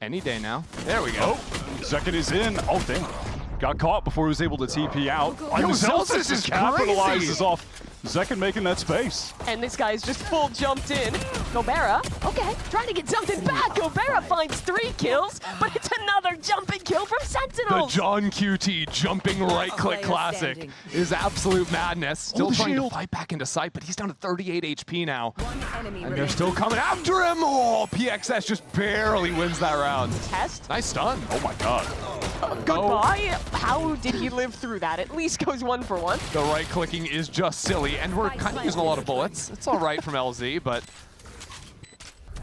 Any day now. There we go. Oh, Zekin is in. Oh, damn. Got caught before he was able to TP out. Yo, Celsius is capitalizes off Zekin making that space. And this guy's just full jumped in. Gobera, okay, trying to get something back. Gobera finds 3 kills, but it's another jumping kill from The Sentinels. John QT jumping right-click classic is absolute madness. Still trying to fight back into sight, but he's down to 38 HP now. And they're still coming after him. Oh, PXS just barely wins that round. Test? Nice stun. Oh my god. Goodbye. How did he live through that? At least goes 1 for 1. The right-clicking is just silly, and we're kind of using a lot of bullets. It's all right from LZ, but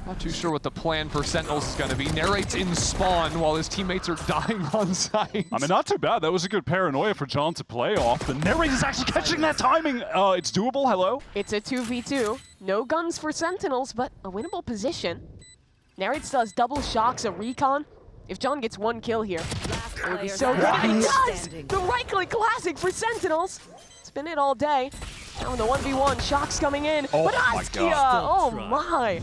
not too sure what the plan for Sentinels is going to be. Narrates in spawn while his teammates are dying on sight. I mean, not too bad. That was a good paranoia for John to play off. The narrate is actually catching that timing. It's doable. Hello? It's a 2v2. No guns for Sentinels, but a winnable position. Narrate still has double shocks, a recon. If John gets 1 kill here, it would be so good. And he does! The right-click classic for Sentinels. It's been it all day. Now in the 1v1, shocks coming in. Oh but my Askia, God. oh my.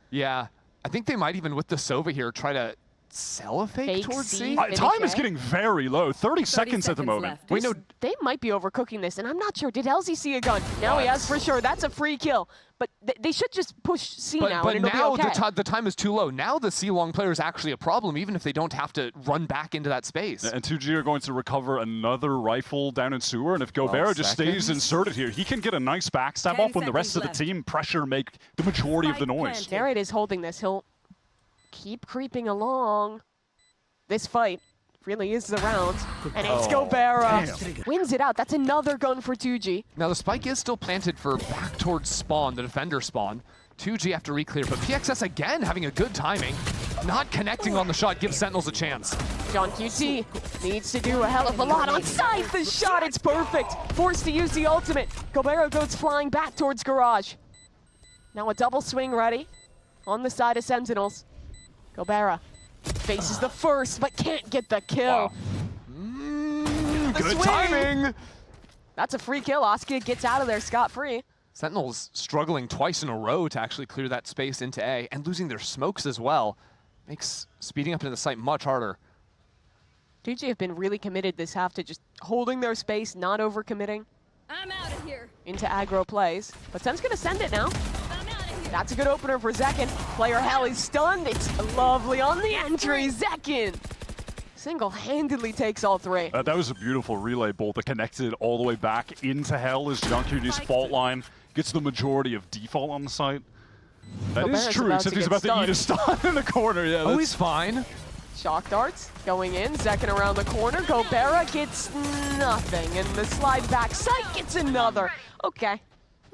Yeah, I think they might even, with the Sova here, try to sell a fake towards C. Time is getting very low. 30 seconds at the moment. Wait, no, they might be overcooking this, and I'm not sure. Did LZ see a gun? Now he has for sure. That's a free kill. But they should just push C now, but and it'll now be okay. the time is too low. Now the C-long player is actually a problem, even if they don't have to run back into that space. And 2G are going to recover another rifle down in sewer, and if Gobera just stays inserted here, he can get a nice backstab off when the rest of the team pressure make the majority of the noise. Narrate is holding this. He'll keep creeping along. This fight really is the round, and it's Gobera. Wins it out. That's another gun for 2G. Now the spike is still planted for back towards spawn, the defender spawn. 2G have to re-clear, but PXS again having a good timing. Not connecting on the shot gives Sentinels a chance. John QT needs to do a hell of a lot on sight. The shot, it's perfect. Forced to use the ultimate. Gobera goes flying back towards garage. Now a double swing ready on the side of Sentinels. Gobera faces the first, but can't get the kill. Wow. Good swing. timing! That's a free kill. Askia gets out of there scot-free. Sentinels struggling twice in a row to actually clear that space into A, and losing their smokes as well. Makes speeding up into the site much harder. 2G have been really committed this half to just holding their space, not overcommitting. I'm out of here. Into aggro plays. But Sen's gonna send it now. That's a good opener for Zekin. Player hell is stunned. It's lovely on the entry. Zekin single-handedly takes all 3. That was a beautiful relay bolt that connected all the way back into hell as John QT's fault line gets the majority of default on the site. That is true, except he's about to eat a stun in the corner. Yeah, oh, he's fine. Shock darts going in. Zekin around the corner. Gobera gets nothing. And the slide back site gets another. Okay.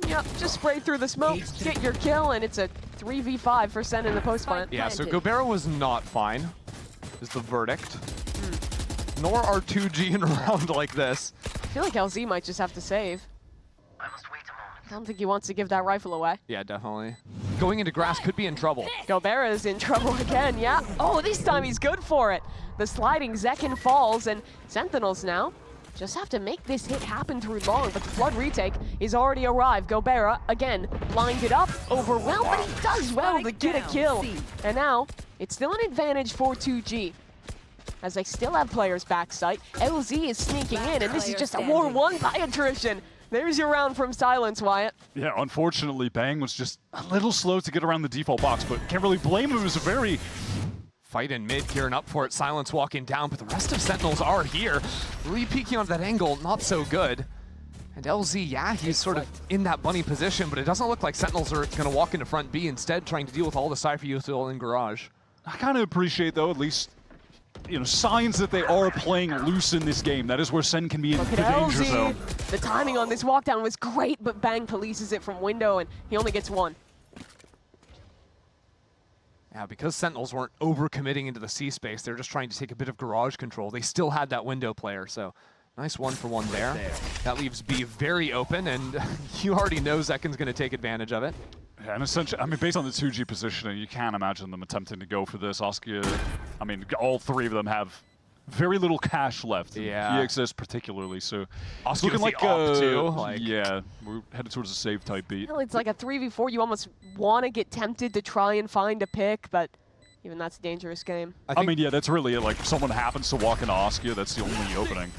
Yep, just spray through the smoke, get your kill, and it's a 3v5 for Sen in the post plant. Yeah, so Gobera was not fine, is the verdict. Nor are 2G in a round like this. I feel like LZ might just have to save. I don't think he wants to give that rifle away. Yeah, definitely. Going into grass could be in trouble. Gobera is in trouble again, yeah. Oh, this time he's good for it. The sliding Zekin falls, and Sentinels now just have to make this hit happen through long, but the flood retake is already arrived. Gobera, again, blinded up, overwhelmed, but he does well to get a kill. And now, it's still an advantage for 2G, as they still have players backside. LZ is sneaking in, and this is just a war won by attrition. There's your round from Silence, Wyatt. Yeah, unfortunately, Bang was just a little slow to get around the default box, but can't really blame him. It was a very fight in mid, gearing up for it. Silence walking down, but the rest of Sentinels are here. Re-peeking onto that angle, not so good. And LZ, yeah, he's sort of in that bunny position, but it doesn't look like Sentinels are going to walk into front B, instead trying to deal with all the Cypher util in garage. I kind of appreciate, though, at least, you know, signs that they are playing loose in this game. That is where Sen can be in the danger zone. The timing on this walkdown was great, but Bang polices it from window, and he only gets 1. Yeah, because Sentinels weren't over-committing into the C space, they're just trying to take a bit of garage control. They still had that window player, so nice 1-for-1 there. That leaves B very open, and you already know Zekin's going to take advantage of it. Yeah, and essentially, I mean, based on the 2G positioning, you can't imagine them attempting to go for this. Askia, I mean, all 3 of them have very little cash left. Yeah. PXS particularly, so It's looking like too. yeah, we're headed towards a save type beat. Well, it's like a 3v4. You almost want to get tempted to try and find a pick, but Even that's a dangerous game. I mean, yeah, that's really it. Like, if someone happens to walk into Oskia, that's the only opening.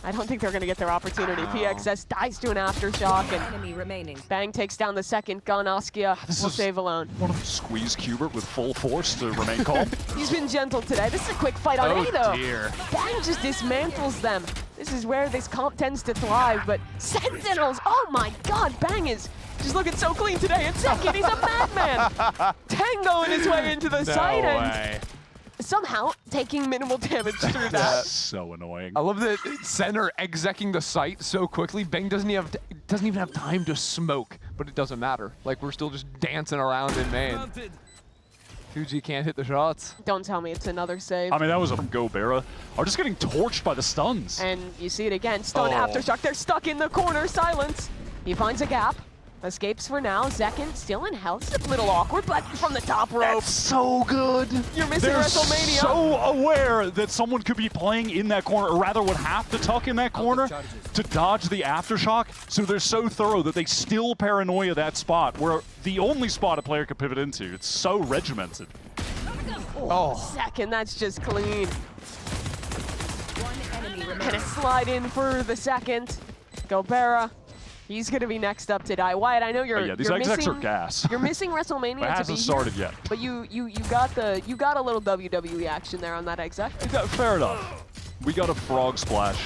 I don't think they're going to get their opportunity. PXS dies to an aftershock, and Bang takes down the second gun. Oskia will save alone. Want to squeeze Qbert with full force to remain calm? He's been gentle today. This is a quick fight on A, though. Dear. Bang just dismantles them. This is where this comp tends to thrive, but Sentinels, oh my god, Bang is just looking so clean today. And second, he's a madman. Tangoing his way into the site and somehow taking minimal damage through that. That's so annoying. I love that Sen are execing the site so quickly. Bang doesn't even have time to smoke, but it doesn't matter. Like, we're still just dancing around in main. 2G can't hit the shots. Don't tell me it's another save. I mean, that was from Gobera. Are just getting torched by the stuns. And you see it again. Stun aftershock. They're stuck in the corner. Silence. He finds a gap. Escapes for now. Zekin still in health. It's a little awkward, but from the top rope. That's so good. You're missing They're WrestleMania. so aware that someone could be playing in that corner, or rather would have to tuck in that corner to dodge the aftershock. So they're so thorough that they still paranoia that spot, where the only spot a player could pivot into. It's so regimented. Second, that's just clean. And a slide in for the second. Gobera. He's going to be next up to die. Wyatt, I know you're these you're execs missing, are gas. You're missing WrestleMania It to be hasn't started yet. But you got a little WWE action there on that exec. Fair enough. We got a frog splash.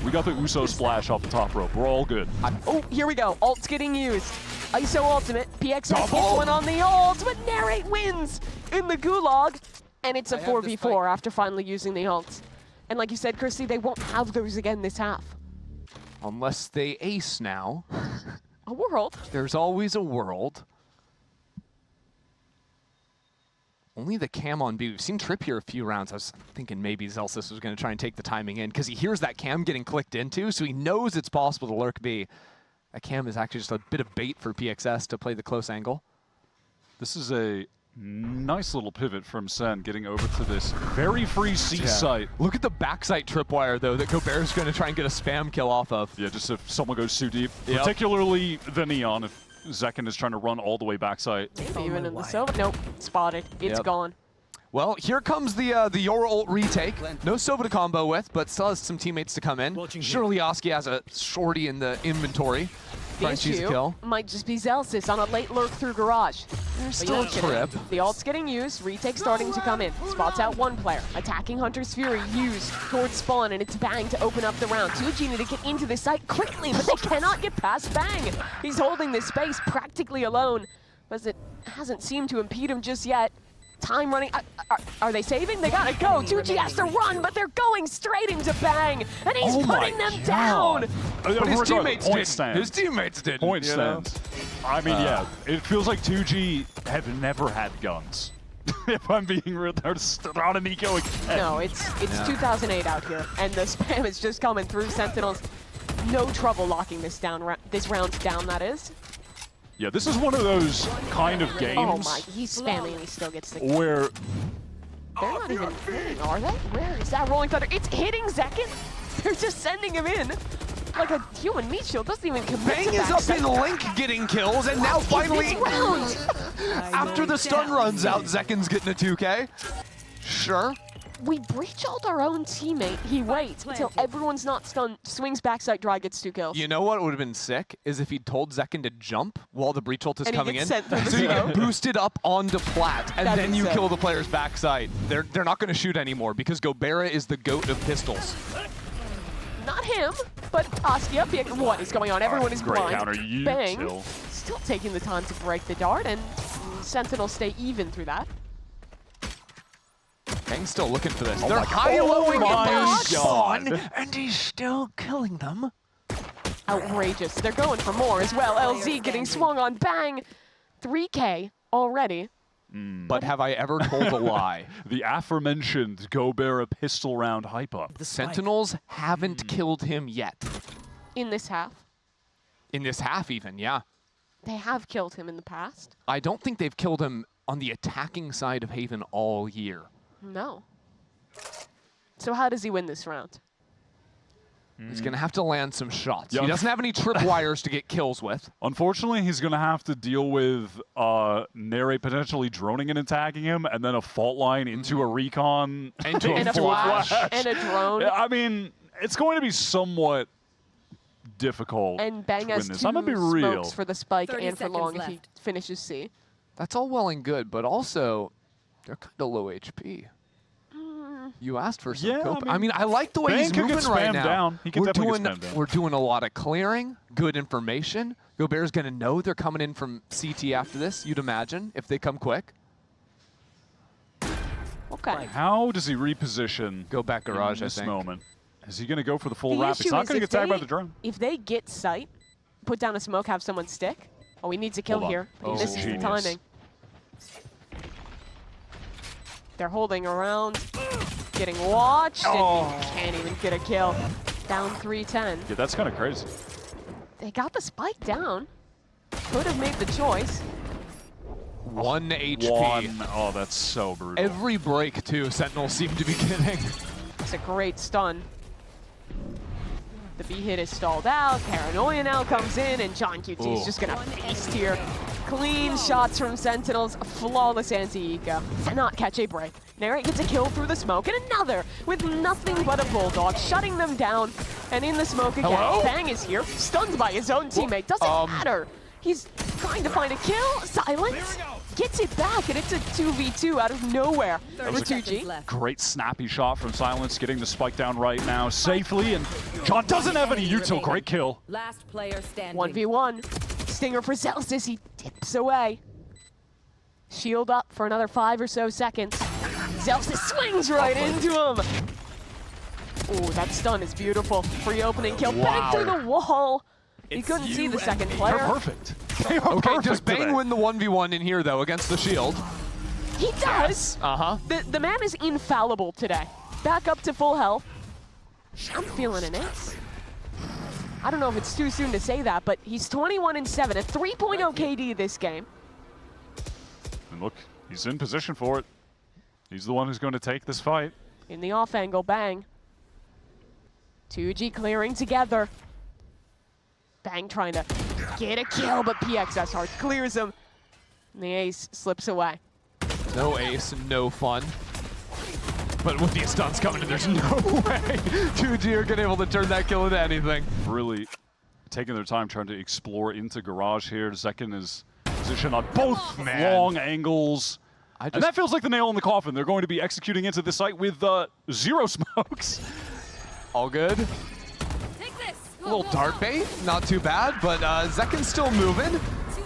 We got the Uso splash off the top rope. We're all good. Oh, here we go. Ult's getting used. ISO ultimate. PXS hits one on the ult, but Narrate wins in the gulag. And it's a 4v4 after finally using the ults. And like you said, Christy, they won't have those again this half. Unless they ace now. A world. There's always a world. Only the cam on B. We've seen Trip here a few rounds. I was thinking maybe Zelsis was going to try and take the timing in because he hears that cam getting clicked into, so he knows it's possible to lurk B. That cam is actually just a bit of bait for PXS to play the close angle. This is a nice little pivot from Sen, getting over to this very free C site. Look at the backside tripwire, though, that Gobera's going to try and get a spam kill off of. Yeah, just if someone goes too deep. Yep. Particularly the Neon, if Zekin is trying to run all the way backside. Even in the Sova. Nope. Spotted. It's gone. Well, here comes the Your ult retake. No Sova to combo with, but still has some teammates to come in. Surely Oskia has a shorty in the inventory. The issue might just be Zelsis on a late lurk through Garage. There's still a Trip. The ult's getting used, retake starting to come in. Spots out one player. Attacking Hunter's Fury used towards spawn, and it's Bang to open up the round. 2G need to get into the site quickly, but they cannot get past Bang. He's holding this space practically alone, but it hasn't seemed to impede him just yet. Time running. Are they saving? They gotta go. 2G has to run, but they're going straight into Bang, and he's putting them down. But his teammates did. Stands. His teammates did. Point stands. I mean, yeah, it feels like 2G have never had guns. If I'm being real, they're on an eco again. No, it's 2008 out here, and the spam is just coming through. Sentinels, no trouble locking this down. This round down, that is. Yeah, this is one of those kind of games. Oh my, he's spamming and he still gets the kill. Where they're not even hitting, are they? Where is that Rolling Thunder? It's hitting Zekin. They're just sending him in. Like a human meat shield doesn't even commit Bang to is up in Link getting kills, and now finally, after the stun runs out, Zekin's getting a 2K. Sure. We breach ult our own teammate. He waits until everyone's not stunned, swings backside, dry, gets 2 kills. You know what would have been sick is if he told Zekin to jump while the breach ult is coming in. Sent through the so you smoke. get boosted up onto plat, and That'd then be you sick. kill the player's backside. They're not going to shoot anymore because Gobera is the GOAT of pistols. Not him, but Oskia. What is going on? Everyone is great blind. counter, you Bang. chill. Still taking the time to break the dart, and Sentinels stay even through that. Bang's still looking for this. Oh They're my God. high-lowing Oh it my down, God. and he's still killing them. Outrageous. They're going for more as well. LZ getting swung on. Bang. 3K already. But have I ever told a lie? The aforementioned Gobera pistol round hype up. The Sentinels haven't killed him yet. In this half. In this half even, yeah. They have killed him in the past. I don't think they've killed him on the attacking side of Haven all year. No. So how does he win this round? He's going to have to land some shots. Yeah. He doesn't have any tripwires to get kills with. Unfortunately, he's going to have to deal with Narrate potentially droning in and tagging him, and then a fault line into a recon, Into And a flash and a drone. I mean, it's going to be somewhat difficult And Bang to has win this. two I'm going to be real. smokes for the spike 30 and for seconds long if he left. finishes C. That's all well and good, but also, they're kind of low HP. You asked for some Yeah, cope. I mean, I like the way Bang he's could get moving right spammed now. down. He could definitely get spammed down. We're doing a lot of clearing, good information. Gobert's going to know they're coming in from CT after this, you'd imagine, if they come quick. Okay. How does he reposition Go back garage, in I this think. moment? Is he going to go for the full The wrap? He's issue not is going to if get tagged by they- the drone. If they get sight, put down a smoke, have someone stick. Oh, he needs a kill Hold on. here. Oh, This is the genius. timing. They're holding around, getting watched, and can't even get a kill. Down 3-10. Yeah, that's kind of crazy. They got the spike down. Could have made the choice. 1 HP. Oh, that's so brutal. Every break, too, Sentinels seem to be getting. It's a great stun. The B hit is stalled out. Paranoia now comes in, and John QT is Ooh. just gonna feast here. Clean shots from Sentinels, flawless anti-eco. Cannot catch a break. Narrate gets a kill through the smoke, and another with nothing but a bulldog, shutting them down. And in the smoke again, Hello? Bang is here, stunned by his own teammate. Doesn't matter. He's trying to find a kill. Silence. Gets it back, and it's a 2v2 out of nowhere. 30 For seconds 2G. left. Great snappy shot from Silence, getting the spike down right now safely, and John doesn't have any util. Great kill. Last player standing. 1v1. Stinger for Zelsis. He dips away. Shield up for another 5 or so seconds. Zelsis swings right into him. Ooh, that stun is beautiful. Free opening kill. Back through the wall. You couldn't see the second player. They're perfect. They are Okay, perfect does Bang today. win the 1v1 in here, though, against the shield? He does. Uh-huh. The man is infallible today. Back up to full health. I'm feeling an ace. I don't know if it's too soon to say that, but he's 21-7, a 3.0 KD this game. And look, he's in position for it. He's the one who's going to take this fight. In the off angle, Bang. 2G clearing together. Bang trying to get a kill, but PXS hard clears him. And the ace slips away. No ace, no fun. But with these stuns coming in, there's no way 2G are gonna be able to turn that kill into anything. Really taking their time trying to explore into garage here. Zekin is positioned on both long angles. And that feels like the nail in the coffin. They're going to be executing into the site with 0 smokes. All good. Take this. A little dart bait, not too bad, but Zekin's still moving.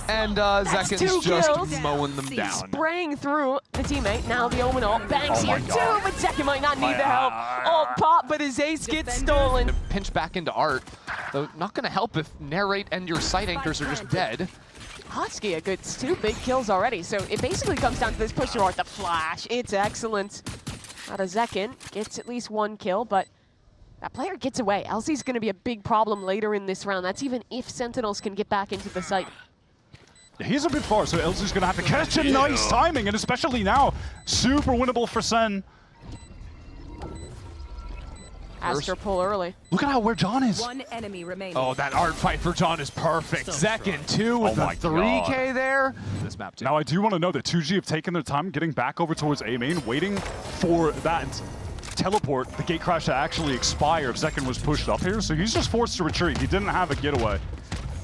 And Zekin's 2 just kills. mowing them down. Spraying through the teammate. Now the Omen ult. Bang's Oh my here God. too, but Zekin might not need the help. Ult pop, but his ace gets stolen. Pinch back into Art. Though not gonna help if Narrate and your sight anchors are just dead. Husky, a good 2 big kills already. So it basically comes down to this push art, the flash. It's excellent. Out of Zekin, gets at least 1 kill, but that player gets away. LC's gonna be a big problem later in this round. That's even if Sentinels can get back into the site. He's a bit far, so Elzy's going to have to catch him. Nice timing, and especially now, super winnable for Sen. Aster pull early. Look at where John is. One enemy remaining. Oh, that Art fight for John is perfect. Zekin, 2 with Oh the my 3K there. This map, too. Now, I do want to know that 2G have taken their time getting back over towards A main, waiting for that teleport, the gate crash, to actually expire if Zekin was pushed up here. So he's just forced to retreat. He didn't have a getaway.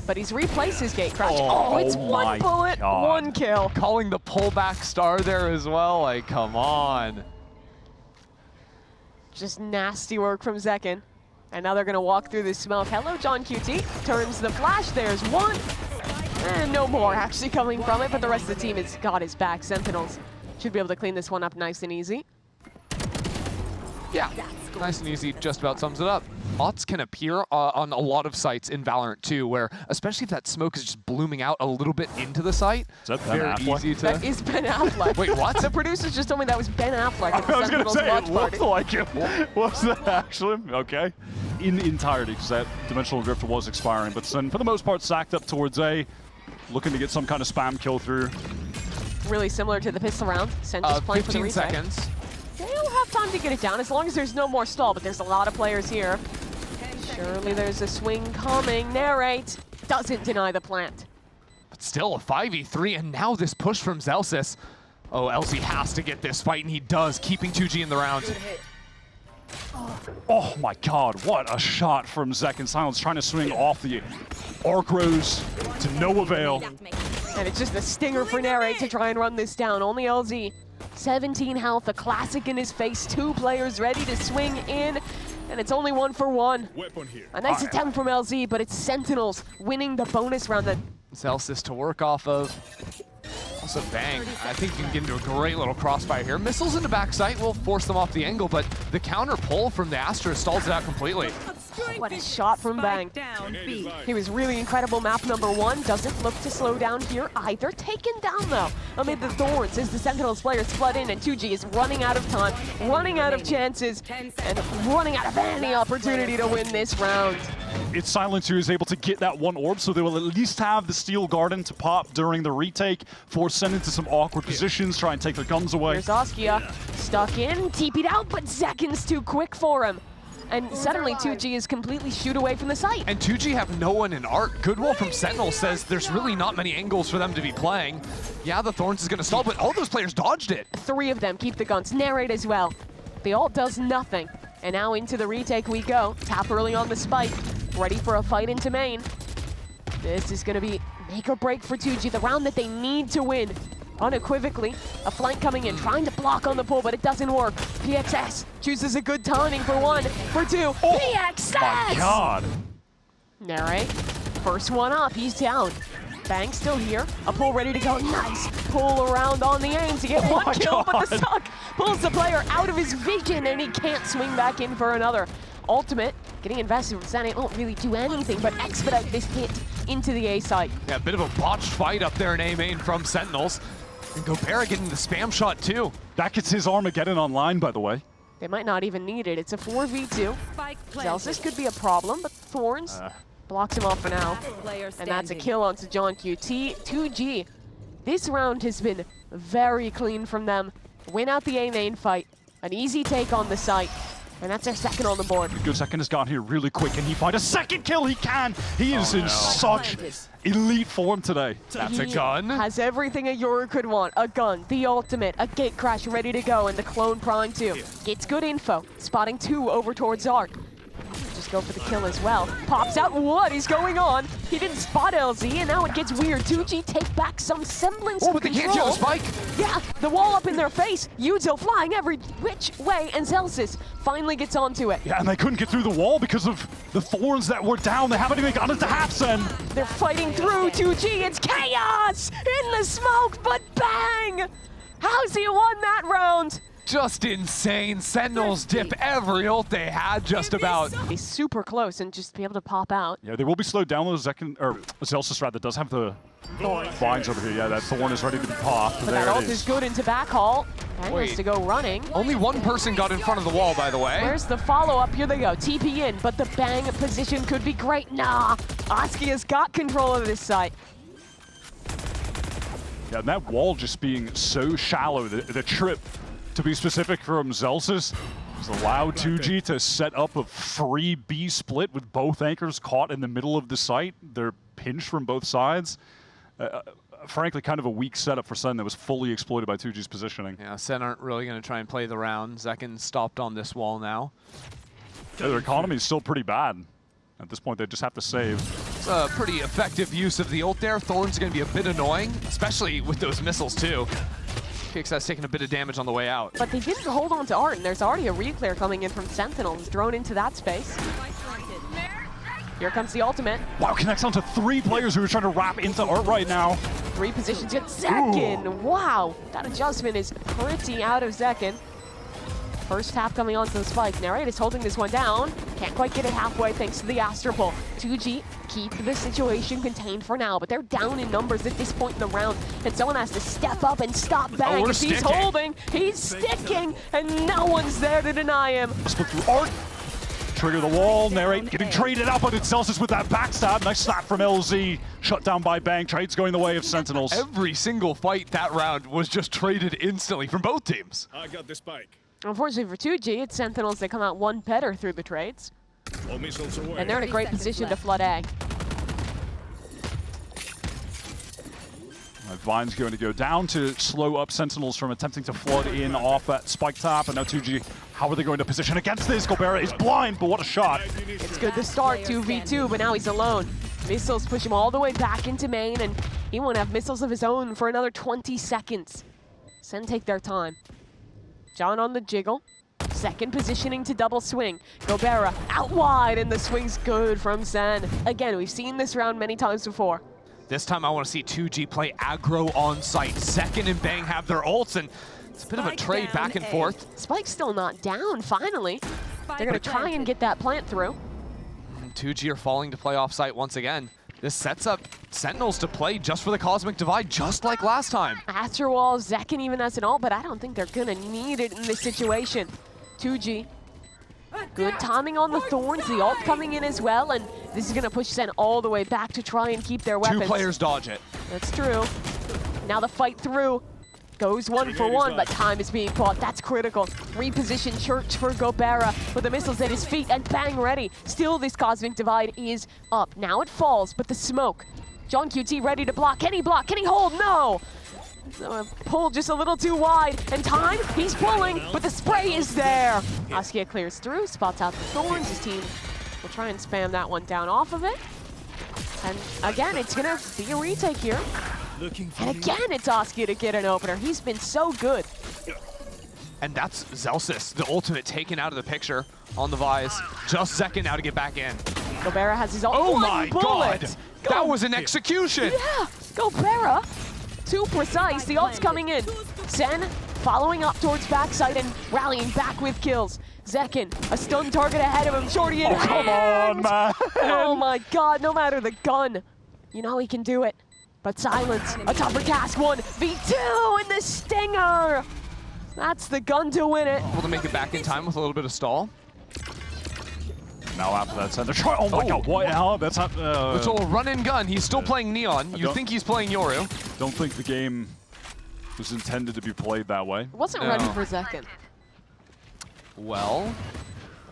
But he's replaced his gate crash. Oh, Oh, it's my 1 bullet, God. 1 kill. Calling the pullback star there as well. Like, come on. Just nasty work from Zekin. And now they're gonna walk through this smoke. Hello, John QT. Turns the flash, there's 1. And no more actually coming from it, but the rest of the team has got his back. Sentinels should be able to clean this one up nice and easy. Yeah, nice and easy, just about sums it up. Bots can appear on a lot of sites in Valorant too, where especially if that smoke is just blooming out a little bit into the site, Is that Ben very Affleck? easy to... That is Ben Affleck. Wait, what? The producers just told me that was Ben Affleck at the I was going to Sentinels say, watch it party. looked like him. Was that actually him? Okay. In entirety, because that Dimensional Drift was expiring. But Sen, for the most part, sacked up towards A, looking to get some kind of spam kill through. Really similar to the pistol round. Sen just playing for the 15 retake. seconds. They'll have time to get it down as long as there's no more stall, but there's a lot of players here. Surely there's a swing coming. Narrate doesn't deny the plant. But still a 5v3, and now this push from Zelsis. Oh, LZ has to get this fight, and he does, keeping 2G in the round. Oh my god, what a shot from Zek and Silence trying to swing off the arc rose to no avail. And it's just a stinger for Narrate to try and run this down. Only LZ. 17 health, a classic in his face. 2 players ready to swing in, and it's only 1 for 1. A nice attempt from LZ, but it's Sentinels winning the bonus round. That Zelsis to work off of. Also Bang, I think you can get into a great little crossfire here. Missiles in the backside will force them off the angle, but the counter pull from the Astra stalls it out completely. What a shot from Bang. Down, B. He was really incredible. Map number 1 doesn't look to slow down here either. Taken down though amid the thorns as the Sentinels players flood in, and 2G is running out of time, running out of chances, and running out of any opportunity to win this round. It's Silence who is able to get that one orb, so they will at least have the Steel Garden to pop during the retake, force Sen into some awkward positions, try and take their guns away. Here's Askia, stuck in, TP'd out, but seconds too quick for him. And suddenly 2G is completely shoot away from the site. And 2G have no one in art. Goodwill from Sentinel says there's really not many angles for them to be playing. Yeah, the Thorns is going to stall, but all those players dodged it. 3 of them keep the guns. Narrate as well. The ult does nothing. And now into the retake we go. Tap early on the spike. Ready for a fight into main. This is going to be make or break for 2G. The round that they need to win. Unequivocally, a flank coming in, trying to block on the pull, but it doesn't work. PXS chooses a good timing for 1, for 2. Oh, PXS! my god! Narrate, first one up, he's down. Bang still here, a pull ready to go, nice. Pull around on the aim to get 1 kill, but the suck pulls the player out of his vision, and he can't swing back in for another. Ultimate, getting invested with Zen, it won't really do anything but expedite this hit into the A site. Yeah, a bit of a botched fight up there in A main from Sentinels. And Gobera getting the spam shot too. That gets his Armageddon online, by the way. They might not even need it. It's a 4v2. Spike Zelsis could be a problem, but Thorns blocks him off for now. And that's a kill onto John QT. 2G. This round has been very clean from them. Win out the A main fight. An easy take on the site. And that's their second on the board. Good second has gone here really quick. Can he find a second kill? He can! He is in such elite form today. That's a gun. Has everything a Yoru could want. A gun, the ultimate, a gate crash ready to go, and the clone prime too. Gets good info. Spotting 2 over towards Arc. Just go for the kill as well. Pops out. What is going on? He didn't spot LZ, and now it gets weird. 2G take back some semblance of but they control. can't kill the spike. Yeah, the wall up in their face. Yuzo flying every which way, and Zelsis finally gets onto it. Yeah, and they couldn't get through the wall because of the Thorns that were down. They haven't even gotten into half Sen. They're fighting through 2G. It's chaos in the smoke, but Bang! How's he won that round? Just insane. Sentinels dip every ult they had just about. He's super close and just be able to pop out. Yeah, they will be slowed down. Zelsis rather does have the vines over here. Yeah, that Thorn is ready to be popped. But that ult is good into backhaul. Bang has to go running. Only 1 person got in front of the wall, by the way. Where's the follow-up? Here they go. TP in, but the Bang position could be great. Nah, Askia's got control of this site. Yeah, and that wall just being so shallow, the trip, to be specific, from Zelsis, has allowed 2G to set up a free B split with both anchors caught in the middle of the site. They're pinched from both sides. Frankly, kind of a weak setup for Sen that was fully exploited by 2G's positioning. Yeah, Sen aren't really going to try and play the round. Zekin stopped on this wall now. Yeah, their economy is still pretty bad. At this point, they just have to save. It's a pretty effective use of the ult there. Thorn's going to be a bit annoying, especially with those missiles too. PXS taking a bit of damage on the way out. But they didn't hold on to Art, and there's already a reclear coming in from Sentinels, drone into that space. Here comes the ultimate. Wow, connects onto 3 players who are trying to wrap into Art right now. 3 positions at Zekin. Wow, that adjustment is pretty out of Zekin. First tap coming onto the spike. Narrate is holding this one down. Can't quite get it halfway thanks to the Astro Pull. 2G keep the situation contained for now, but they're down in numbers at this point in the round, and someone has to step up and stop Bang. If he's holding, he's sticking, and no one's there to deny him. Split through Art. Trigger the wall. Narrate getting traded out, but it's Zelsis with that backstab. Nice snap from LZ. Shut down by Bang. Trades going the way of Sentinels. Every single fight that round was just traded instantly from both teams. I got the spike. Unfortunately for 2G, it's Sentinels that come out one better through the trades. And they're in a 30 great seconds position to left. flood A. Vine's going to go down to slow up Sentinels from attempting to flood in off that spike tap, and now 2G, how are they going to position against this? Gobera is blind, but what a shot. It's good to start 2v2, but now he's alone. Missiles push him all the way back into main, and he won't have missiles of his own for another 20 seconds. Sen take their time. John on the jiggle. Second positioning to double swing. Gobera out wide, and the swing's good from Sen. Again, we've seen this round many times before. This time I want to see 2G play aggro on site. Second and Bang have their ults, and it's a bit of a Spike trade down back and A. forth. Spike's still not down, finally. They're going to try and get that plant through. And 2G are falling to play off site once again. This sets up Sentinels to play just for the Cosmic Divide, just like last time. After all, Zekin even has an ult, but I don't think they're going to need it in this situation. 2G. Good timing on the Thorns, the ult coming in as well, and this is going to push Sen all the way back to try and keep their weapons. Two players dodge it. That's true. Now the fight through goes 1-for-1, but time is being bought. That's critical. Reposition Church for Gobera with the missiles at his feet and Bang ready. Still, this Cosmic Divide is up. Now it falls, but the smoke. John QT ready to block. Can he block? Can he hold? No! Pulled just a little too wide, and time, he's pulling, but the spray is there. Askia clears through, spots out the Thorns. His team will try and spam that one down off of it. And again, it's gonna be a retake here. And again, it's Askia to get an opener. He's been so good. And that's Zelsis, the ultimate taken out of the picture on the Vise. Just Zekin now to get back in. Gobera has his own Oh one my bullet. god! That was an execution! Yeah, Gobera. Too precise, the ult's coming in. Sen following up towards backside and rallying back with kills. Zekin, a stun target ahead of him, shorty in Oh, come hand. on, man. Oh my god, no matter the gun, you know he can do it. But silence, a tougher task, 1v2 and the stinger. That's the gun to win it. Able to make it back in time with a little bit of stall. Now after that center try, oh my god, what the hell? That's not, It's all run and gun. He's still playing Neon. You don't- think he's playing Yoru. don't think the game was intended to be played that way. Wasn't No. ready for Zekin. Well,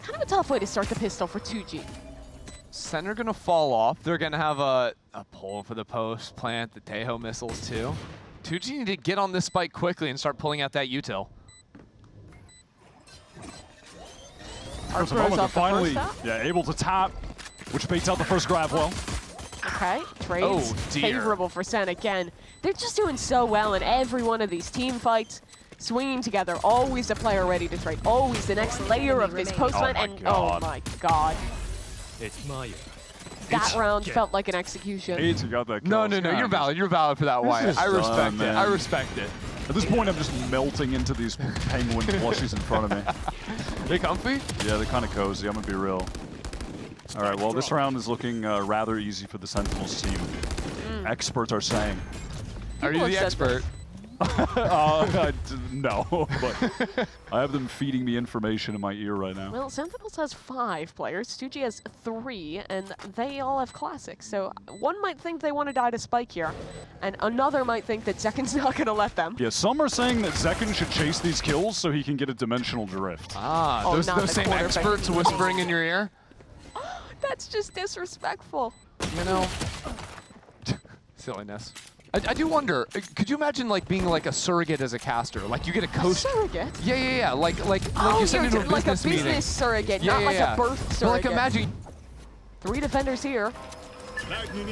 Kind of a tough way to start the pistol for 2G. center gonna fall off. They're gonna have a pull for the post, plant the Tejo missiles too. 2G need to get on this spike quickly and start pulling out that util. Our There's a moment throws they're off the finally first tap. able to tap, which baits out the first grab well. Okay, trades Oh, dear. favorable for Sen again. They're just doing so well in every one of these team fights. Swinging together, always a player ready to trade, always the next layer of this postman, Oh my and God. oh my god. It's Maya. That round felt like an execution. Aids got that kill. No, no, no, you're valid. You're valid for that, Wyatt. is I respect done, it. man. I respect it. At this point, I'm just melting into these penguin plushies in front of me. They comfy? Yeah, they're kind of cozy, I'm gonna be real. All right, well, this round is looking rather easy for the Sentinels team. Experts are saying. Are People you the have said expert? No, but I have them feeding me information in my ear right now. Well, Sentinels has 5 players, 2G has 3, and they all have classics. So one might think they want to die to Spike here, and another might think that Zekin's not going to let them. Yeah, some are saying that Zekin should chase these kills so he can get a dimensional drift. Ah, Oh, those not the same quarterback. experts whispering in your ear? That's just disrespectful. You know, silliness. I do wonder, could you imagine like being like a surrogate as a caster? Like you get a coach. Surrogate? Yeah. Like Oh, you send into a like a business meeting. business surrogate, Yeah, not yeah, like yeah. a birth But surrogate. like imagine. 3 defenders here.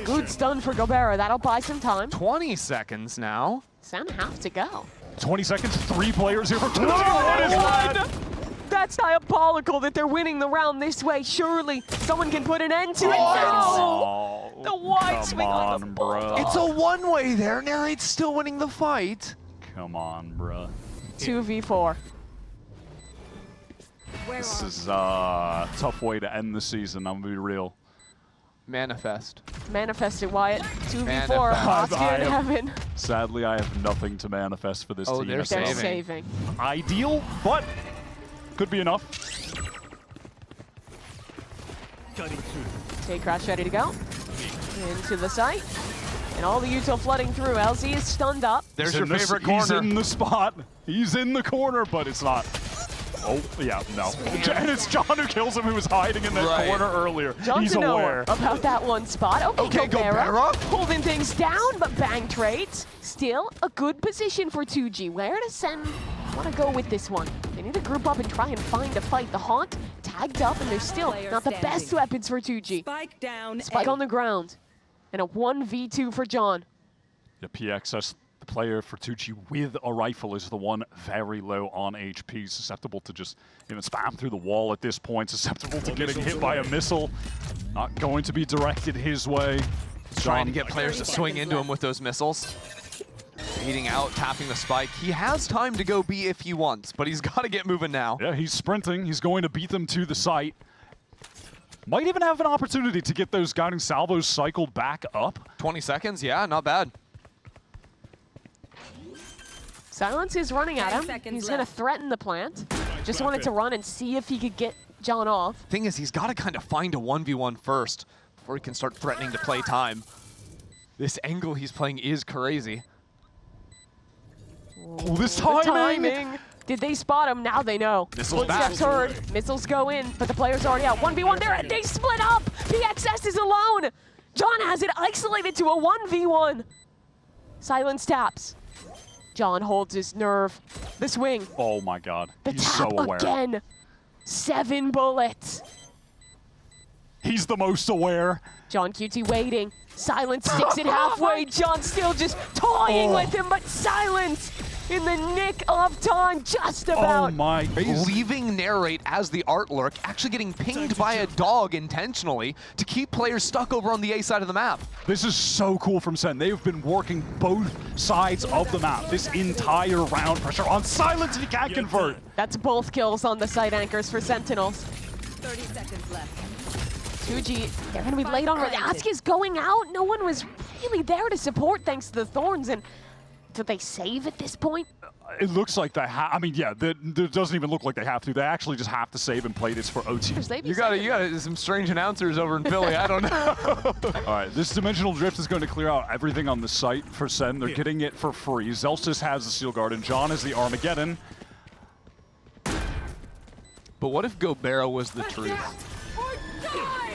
Good stun for Gobera. That'll buy some time. 20 seconds now. Sen have to go. 20 seconds, 3 players here for 2. What What is that? That's diabolical that they're winning the round this way. Surely someone can put an end to it. Oh, The wide come swing on the bruh. ball. It's a one-way there. Narrate's still winning the fight. Come on, bruh. 2v4. This is a tough way to end the season, I'm gonna be real. Manifest. Manifest it, Wyatt. 2v4. Manifest. Oscar in I am- heaven. Sadly, I have nothing to manifest for this Oh, team. they're so They're saving. saving. ideal, but could be enough. Cutting through. Take Crash ready to go. Into the site. And all the util flooding through. LZ is stunned up. There's He's your in the- favorite He's corner. in the spot. He's in the corner, but it's not. Oh, yeah, no. And it's John who kills him, who was hiding in that corner earlier. John He's to know aware. about that one spot. Okay, Gobera. Holding things down, but bang trades. Still a good position for 2G. Where does Sen want to go with this one? They need to group up and try and find a fight. The Haunt tagged up, and they're still not the best weapons for 2G. Spike down. Spike on the ground. And a 1v2 for John. The PXS, the player for 2G with a rifle, is the one very low on HP, susceptible to just spam through the wall at this point, susceptible to getting hit by a missile. Not going to be directed his way. Trying to get players to swing into him with those missiles. Fading out, tapping the spike. He has time to go B if he wants, but he's got to get moving now. Yeah, he's sprinting. He's going to beat them to the site. Might even have an opportunity to get those guiding salvos cycled back up. 20 seconds, yeah, not bad. Silence is running at 10 him. seconds He's going to left. threaten the plant. Just wanted to run and see if he could get John off. Thing is, he's got to kind of find a 1v1 first before he can start threatening to play time. This angle he's playing is crazy. Oh, this The timing! timing. Did they spot him? Now they know. Missiles back. Footsteps heard. Missiles go in, but the player's already out. 1v1 there, and they split up. PXS is alone. John has it isolated to a 1v1. Silence taps. John holds his nerve. The swing. Oh my god, The he's tap so aware. again. 7 bullets. He's the most aware. John QT waiting. Silence sticks it halfway. John still just toying with him, but Silence in the nick of time, just about. Oh my. Leaving narrate as the art lurk, actually getting pinged by a dog intentionally to keep players stuck over on the A side of the map. This is so cool from Sen. They've been working both sides of the map this entire round. Pressure on Silence, and he can't convert. That's both kills on the site anchors for Sentinels. 30 seconds left. 2G, they're going to be late on. Ask is going out. No one was really there to support thanks to the Thorns. And did they save at this point? It looks like they have. I mean, yeah, it doesn't even look like they have to. They actually just have to save and play this for OT. You got some strange announcers over in Philly. I don't know. All right, this Dimensional Drift is going to clear out everything on the site for Sen. They're getting it for free. Zelsis has the Steel Guard, and John has the Armageddon. But what if Gobera was the truth?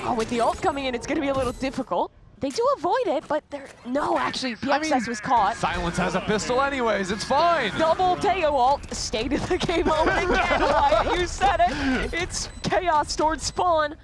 Oh, with the ult coming in, it's going to be a little difficult. They do avoid it, but they're... No, actually, PXS was caught. Silence has a pistol anyways, it's fine. Double Teo ult. State of the game moment again, Wyatt. You said it. It's chaos towards spawn.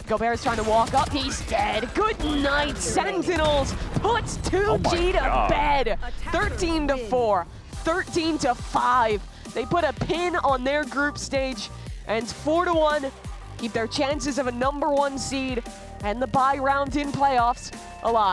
Gobera's trying to walk up. He's dead. Good night, Sentinels. Puts 2G to bed. 13-4. 13-5. They put a pin on their group stage, and 4-1. Keep their chances of a #1 seed and the bye round in playoffs alive.